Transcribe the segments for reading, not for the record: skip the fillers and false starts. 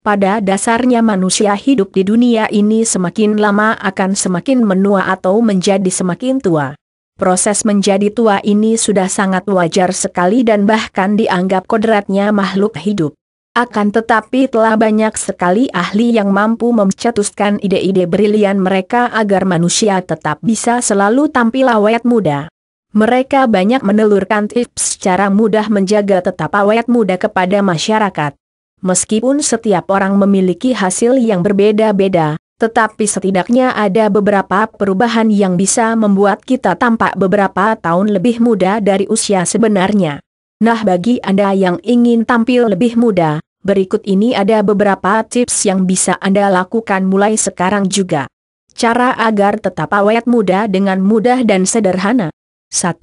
Pada dasarnya manusia hidup di dunia ini semakin lama akan semakin menua atau menjadi semakin tua. Proses menjadi tua ini sudah sangat wajar sekali dan bahkan dianggap kodratnya makhluk hidup. Akan tetapi telah banyak sekali ahli yang mampu mencetuskan ide-ide brilian mereka agar manusia tetap bisa selalu tampil awet muda. Mereka banyak menelurkan tips cara mudah menjaga tetap awet muda kepada masyarakat. Meskipun setiap orang memiliki hasil yang berbeda-beda, tetapi setidaknya ada beberapa perubahan yang bisa membuat kita tampak beberapa tahun lebih muda dari usia sebenarnya. Nah, bagi Anda yang ingin tampil lebih muda, berikut ini ada beberapa tips yang bisa Anda lakukan mulai sekarang juga. Cara agar tetap awet muda dengan mudah dan sederhana. 1.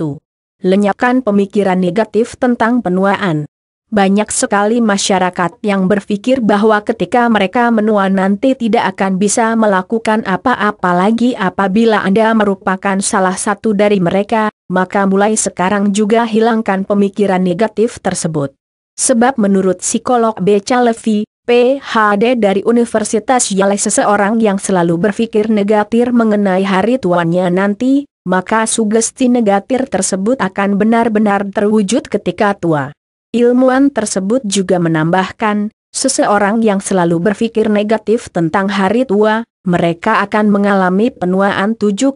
Lenyapkan pemikiran negatif tentang penuaan. Banyak sekali masyarakat yang berpikir bahwa ketika mereka menua nanti tidak akan bisa melakukan apa-apa lagi apabila Anda merupakan salah satu dari mereka, maka mulai sekarang juga hilangkan pemikiran negatif tersebut. Sebab menurut psikolog B.C. Levy, Ph.D. dari Universitas Yale, seseorang yang selalu berpikir negatif mengenai hari tuanya nanti, maka sugesti negatif tersebut akan benar-benar terwujud ketika tua. Ilmuwan tersebut juga menambahkan, seseorang yang selalu berpikir negatif tentang hari tua, mereka akan mengalami penuaan 7,5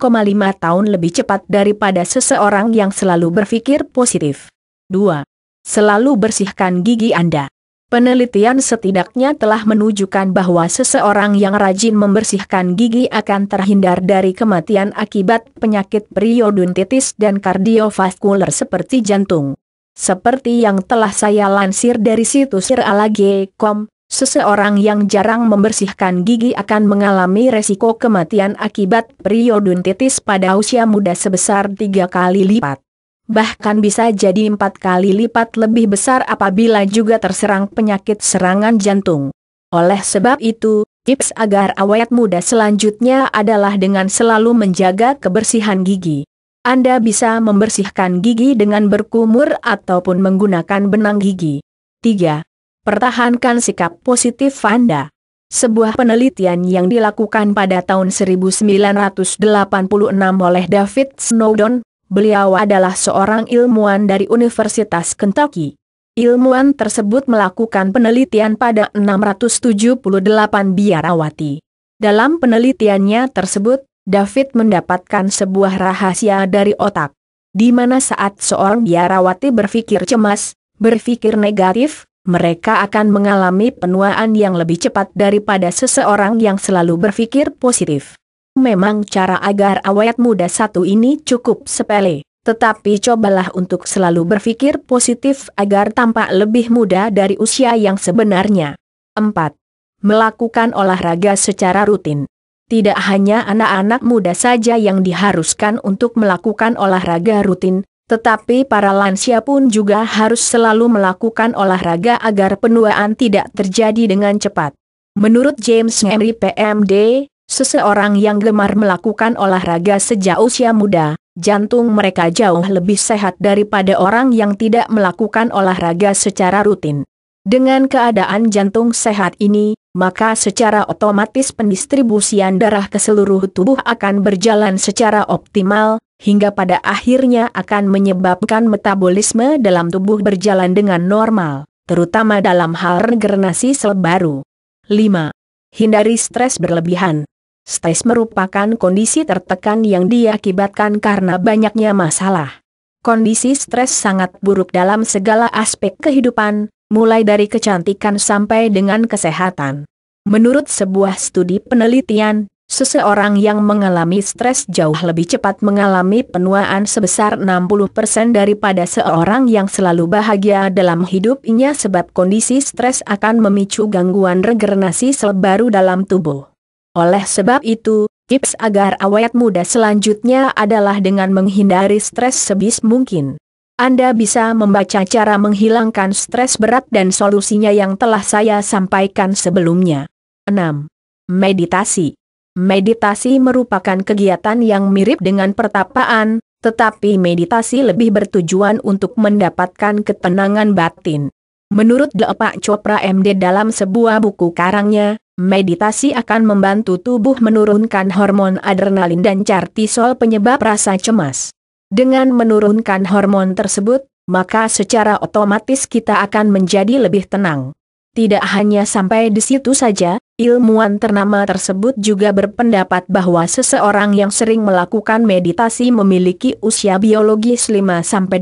tahun lebih cepat daripada seseorang yang selalu berpikir positif. 2. Selalu bersihkan gigi Anda. Penelitian setidaknya telah menunjukkan bahwa seseorang yang rajin membersihkan gigi akan terhindar dari kematian akibat penyakit periodontitis dan kardiovaskuler seperti jantung. Seperti yang telah saya lansir dari situs iralage.com, seseorang yang jarang membersihkan gigi akan mengalami resiko kematian akibat periodontitis pada usia muda sebesar 3 kali lipat. Bahkan bisa jadi 4 kali lipat lebih besar apabila juga terserang penyakit serangan jantung. Oleh sebab itu, tips agar awet muda selanjutnya adalah dengan selalu menjaga kebersihan gigi. Anda bisa membersihkan gigi dengan berkumur ataupun menggunakan benang gigi. 3. Pertahankan sikap positif Anda. Sebuah penelitian yang dilakukan pada tahun 1986 oleh David Snowdon, beliau adalah seorang ilmuwan dari Universitas Kentucky. Ilmuwan tersebut melakukan penelitian pada 678 biarawati. Dalam penelitiannya tersebut, David mendapatkan sebuah rahasia dari otak, di mana saat seorang biarawati berpikir cemas, berpikir negatif, mereka akan mengalami penuaan yang lebih cepat daripada seseorang yang selalu berpikir positif. Memang cara agar awet muda satu ini cukup sepele, tetapi cobalah untuk selalu berpikir positif agar tampak lebih muda dari usia yang sebenarnya. 4. Melakukan olahraga secara rutin. Tidak hanya anak-anak muda saja yang diharuskan untuk melakukan olahraga rutin, tetapi para lansia pun juga harus selalu melakukan olahraga agar penuaan tidak terjadi dengan cepat. Menurut James Henry PMD, seseorang yang gemar melakukan olahraga sejak usia muda, jantung mereka jauh lebih sehat daripada orang yang tidak melakukan olahraga secara rutin. Dengan keadaan jantung sehat ini, maka secara otomatis pendistribusian darah ke seluruh tubuh akan berjalan secara optimal, hingga pada akhirnya akan menyebabkan metabolisme dalam tubuh berjalan dengan normal, terutama dalam hal regenerasi sel baru. 5. Hindari stres berlebihan. Stres merupakan kondisi tertekan yang diakibatkan karena banyaknya masalah. Kondisi stres sangat buruk dalam segala aspek kehidupan, mulai dari kecantikan sampai dengan kesehatan. Menurut sebuah studi penelitian, seseorang yang mengalami stres jauh lebih cepat mengalami penuaan sebesar 60% daripada seorang yang selalu bahagia dalam hidupnya, sebab kondisi stres akan memicu gangguan regenerasi sel baru dalam tubuh. Oleh sebab itu, tips agar awet muda selanjutnya adalah dengan menghindari stres sebisa mungkin. Anda bisa membaca cara menghilangkan stres berat dan solusinya yang telah saya sampaikan sebelumnya. 6. Meditasi. Meditasi merupakan kegiatan yang mirip dengan pertapaan, tetapi meditasi lebih bertujuan untuk mendapatkan ketenangan batin. Menurut Deepak Chopra MD dalam sebuah buku karangnya, meditasi akan membantu tubuh menurunkan hormon adrenalin dan kortisol penyebab rasa cemas. Dengan menurunkan hormon tersebut, maka secara otomatis kita akan menjadi lebih tenang. Tidak hanya sampai di situ saja, ilmuwan ternama tersebut juga berpendapat bahwa seseorang yang sering melakukan meditasi memiliki usia biologis 5-12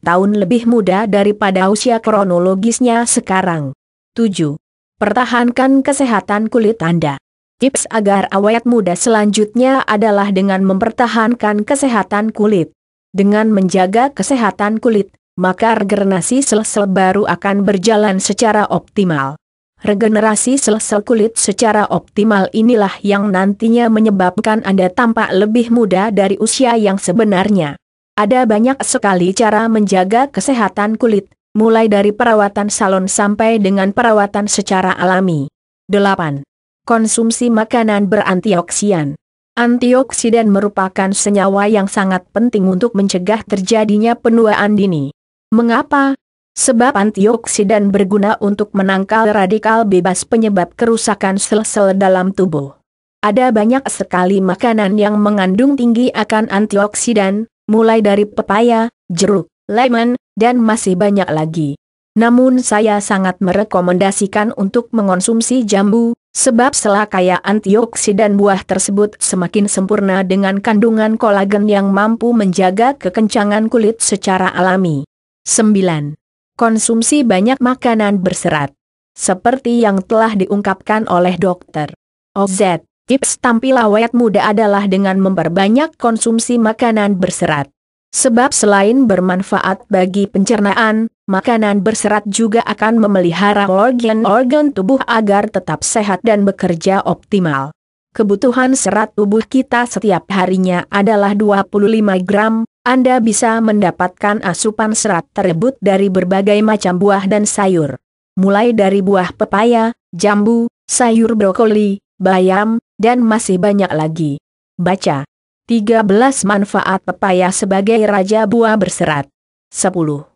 tahun lebih muda daripada usia kronologisnya sekarang. 7. Pertahankan kesehatan kulit Anda. Tips agar awet muda selanjutnya adalah dengan mempertahankan kesehatan kulit. Dengan menjaga kesehatan kulit, maka regenerasi sel-sel baru akan berjalan secara optimal. Regenerasi sel-sel kulit secara optimal inilah yang nantinya menyebabkan Anda tampak lebih muda dari usia yang sebenarnya. Ada banyak sekali cara menjaga kesehatan kulit, mulai dari perawatan salon sampai dengan perawatan secara alami. 8. Konsumsi makanan berantioksidan. Antioksidan merupakan senyawa yang sangat penting untuk mencegah terjadinya penuaan dini. Mengapa? Sebab antioksidan berguna untuk menangkal radikal bebas penyebab kerusakan sel-sel dalam tubuh. Ada banyak sekali makanan yang mengandung tinggi akan antioksidan, mulai dari pepaya, jeruk, lemon, dan masih banyak lagi. Namun saya sangat merekomendasikan untuk mengonsumsi jambu, sebab sela kaya antioksidan buah tersebut semakin sempurna dengan kandungan kolagen yang mampu menjaga kekencangan kulit secara alami. 9. Konsumsi banyak makanan berserat. Seperti yang telah diungkapkan oleh Dr. OZ, tips tampil awet muda adalah dengan memperbanyak konsumsi makanan berserat. Sebab selain bermanfaat bagi pencernaan, makanan berserat juga akan memelihara organ-organ tubuh agar tetap sehat dan bekerja optimal. Kebutuhan serat tubuh kita setiap harinya adalah 25 gram, Anda bisa mendapatkan asupan serat tersebut dari berbagai macam buah dan sayur. Mulai dari buah pepaya, jambu, sayur brokoli, bayam, dan masih banyak lagi. Baca. 13 manfaat pepaya sebagai raja buah berserat. 10.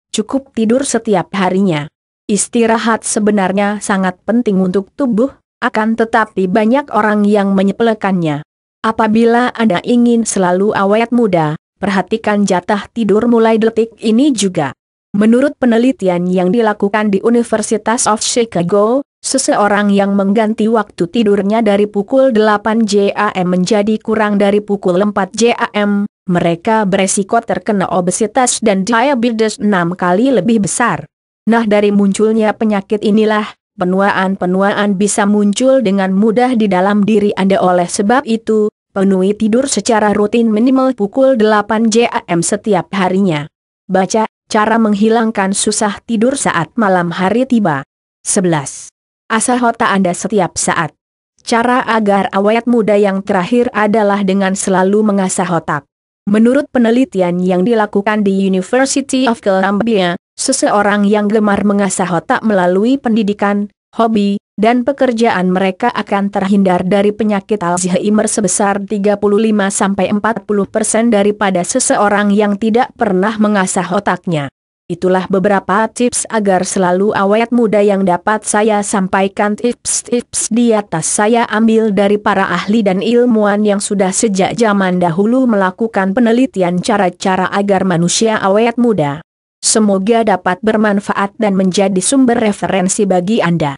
Cukup tidur setiap harinya. Istirahat sebenarnya sangat penting untuk tubuh, akan tetapi banyak orang yang menyepelekannya. Apabila Anda ingin selalu awet muda, perhatikan jatah tidur mulai detik ini juga. Menurut penelitian yang dilakukan di Universitas of Chicago, seseorang yang mengganti waktu tidurnya dari pukul 8 jam menjadi kurang dari pukul 4 jam, mereka beresiko terkena obesitas dan diabetes 6 kali lebih besar. Nah, dari munculnya penyakit inilah, penuaan-penuaan bisa muncul dengan mudah di dalam diri Anda. Oleh sebab itu, penuhi tidur secara rutin minimal pukul 8 jam setiap harinya. Baca, cara menghilangkan susah tidur saat malam hari tiba. 11. Asah otak Anda setiap saat. Cara agar awet muda yang terakhir adalah dengan selalu mengasah otak. Menurut penelitian yang dilakukan di University of Columbia, seseorang yang gemar mengasah otak melalui pendidikan, hobi, dan pekerjaan mereka akan terhindar dari penyakit Alzheimer sebesar 35-40% daripada seseorang yang tidak pernah mengasah otaknya. Itulah beberapa tips agar selalu awet muda yang dapat saya sampaikan. Tips-tips di atas saya ambil dari para ahli dan ilmuwan yang sudah sejak zaman dahulu melakukan penelitian cara-cara agar manusia awet muda. Semoga dapat bermanfaat dan menjadi sumber referensi bagi Anda.